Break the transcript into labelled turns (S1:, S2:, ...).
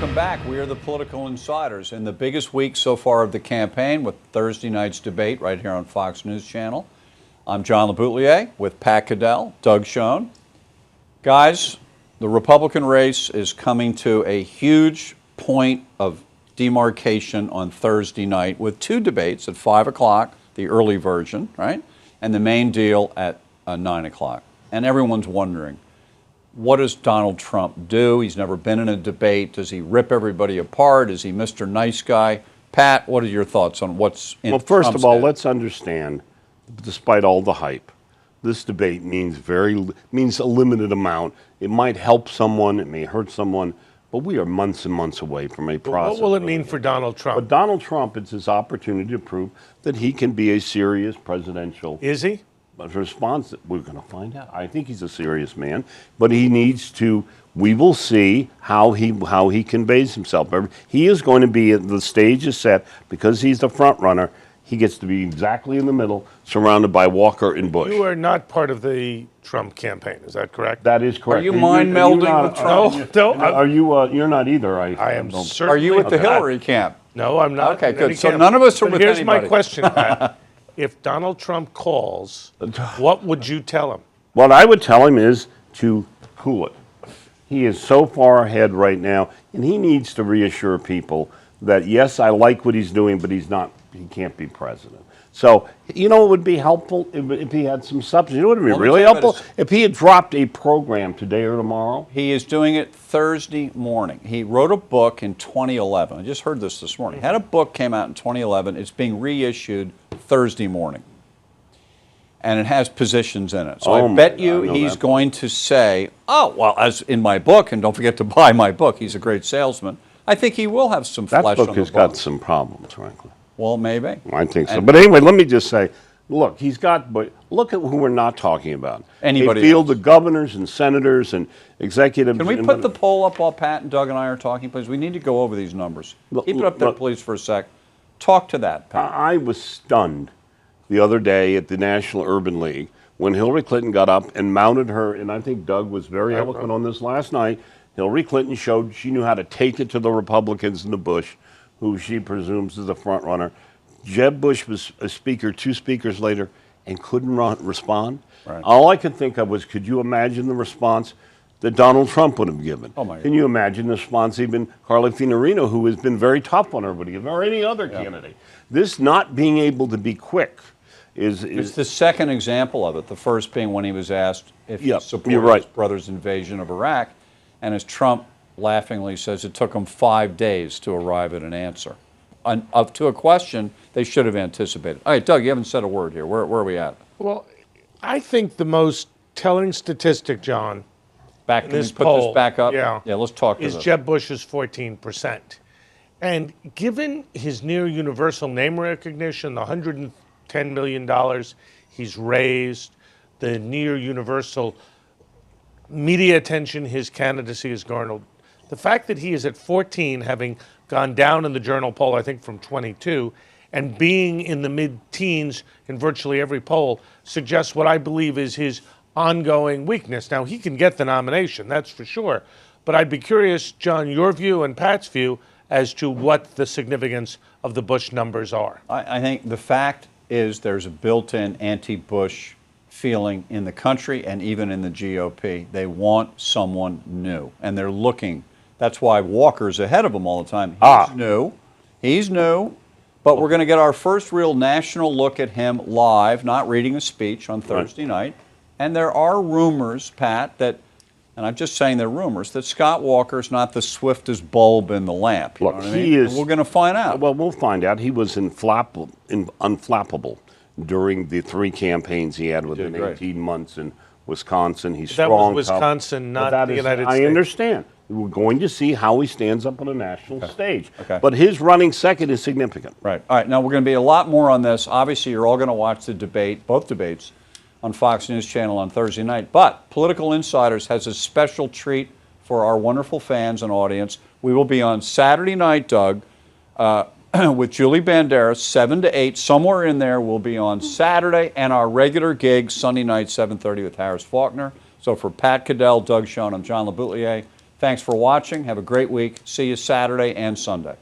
S1: welcome back. We are the Political Insiders in the biggest week so far of the campaign with Thursday night's debate right here on Fox News Channel. I'm John LeBoutillier with Pat Caddell, Doug Schoen. Guys, the Republican race is coming to a huge point of demarcation on Thursday night with two debates at 5 o'clock, the early version, right? And the main deal at 9 o'clock. And everyone's wondering, what does Donald Trump do? He's never been in a debate. Does he rip everybody apart? Is he Mr. Nice Guy? Pat, what are your thoughts on what's in Trump's
S2: Well, first of all,
S1: head?
S2: let's understand, despite all the hype, this debate means a limited amount. It might help someone, it may hurt someone, but we are months and months away from a process.
S3: What will it mean for Donald Trump?
S2: But Donald Trump, it's his opportunity to prove that he can be a serious presidential.
S3: Is he?
S2: But response, we're going to find out. I think he's a serious man, but he needs to. We will see how he conveys himself. He is going to be. The stage is set because he's the front runner. He gets to be exactly in the middle, surrounded by Walker and Bush.
S3: You are not part of the Trump campaign. Is that correct?
S2: That is correct.
S1: Are you mind melding with Trump?
S3: No.
S2: Are you? You're not either.
S3: I am
S2: don't-
S3: certainly.
S1: Are you with the
S3: not.
S1: Hillary camp?
S3: No, I'm not.
S1: Okay,
S3: in
S1: good.
S3: any
S1: So
S3: camp.
S1: none of us are
S3: But
S1: with
S3: here's
S1: anybody.
S3: my question, Pat. If Donald Trump calls, what would you tell him?
S2: What I would tell him is to cool it. He is so far ahead right now, and he needs to reassure people that, yes, I like what he's doing, but he can't be president. So, you know, it would be helpful if he had some substance. You know what would be
S1: Well,
S2: really
S1: let me tell you
S2: helpful? If he had dropped a program today or tomorrow.
S1: He is doing it Thursday morning. He wrote a book in 2011. I just heard this morning. Had a book came out in 2011. It's being reissued Thursday morning. And it has positions in it. So
S2: Oh
S1: I
S2: my
S1: bet
S2: God,
S1: you
S2: I know
S1: he's
S2: that.
S1: going to say, oh, well, as in my book, and don't forget to buy my book. He's a great salesman. I think he will have some
S2: That
S1: flesh
S2: book
S1: on the
S2: has got
S1: bone.
S2: some problems, frankly.
S1: Well, maybe.
S2: I think so.
S1: And-
S2: But anyway, let me just say, look, but look at who we're not talking about.
S1: Anybody
S2: A field
S1: else.
S2: of governors and senators and executives.
S1: Can we
S2: and-
S1: put the poll up while Pat and Doug and I are talking, please? We need to go over these numbers.
S2: Look,
S1: Keep it up there,
S2: look.
S1: please, for a sec. Talk to that, Pat.
S2: I was stunned the other day at the National Urban League when Hillary Clinton got up and mounted her, and I think Doug was very eloquent on this last night. Hillary Clinton showed she knew how to take it to the Republicans and the Bush, who she presumes is the front runner. Jeb Bush was a speaker 2 speakers later and couldn't respond.
S1: Right.
S2: All I could think of was, could you imagine the response that Donald Trump would have given?
S1: Oh, my God.
S2: Can you imagine the response even Carly Fiorina, who has been very tough on everybody, or any other candidate? This not being able to be quick
S1: It's
S2: is
S1: the second example of it, the first being when he was asked if he
S2: Yep,
S1: supported
S2: you're right.
S1: his brother's invasion of Iraq, and as Trump laughingly says, it took him 5 days to arrive at an answer. To a question they should have anticipated. All right, Doug, you haven't said a word here. Where are we at?
S3: Well, I think the most telling statistic, John,
S1: Back,
S3: in
S1: can we
S3: this
S1: put
S3: poll,
S1: this back up?
S3: yeah,
S1: let's talk to
S3: is
S1: this.
S3: Jeb Bush's 14%. And given his near universal name recognition, the $110 million he's raised, the near universal media attention his candidacy has garnered, the fact that he is at 14, having gone down in the Journal poll, I think from 22, and being in the mid-teens in virtually every poll, suggests what I believe is his ongoing weakness. Now, he can get the nomination, that's for sure. But I'd be curious, John, your view and Pat's view as to what the significance of the Bush numbers are.
S1: I think the fact is there's a built-in anti-Bush feeling in the country and even in the GOP. They want someone new, and they're looking. That's why Walker's ahead of him all the time. He's new, but we're going to get our first real national look at him live, not reading a speech on Thursday night. And there are rumors, Pat, that, and I'm just saying they're rumors, that Scott Walker's not the swiftest bulb in the lamp. You
S2: Look,
S1: know what I
S2: he
S1: mean?
S2: is-
S1: And we're going to find out.
S2: well, we'll find out. He was unflappable during the 3 campaigns he had within
S1: did great.
S2: 18 months in Wisconsin. He's
S3: That
S2: strong.
S3: was
S2: tough.
S3: Wisconsin,
S2: But
S3: not
S2: that
S3: the
S2: is-
S3: United
S2: I
S3: States.
S2: understand. We're going to see how he stands up on a national stage.
S1: Okay.
S2: But his running second is significant.
S1: Right. All right. Now, we're going to be a lot more on this. Obviously, you're all going to watch the debate, both debates, on Fox News Channel on Thursday night. But Political Insiders has a special treat for our wonderful fans and audience. We will be on Saturday night, Doug, with Julie Banderas, 7 to 8. Somewhere in there, we'll be on Saturday, and our regular gig, Sunday night, 7:30 with Harris Faulkner. So for Pat Caddell, Doug Schoen, I'm John LeBoutillier. Thanks for watching. Have a great week. See you Saturday and Sunday.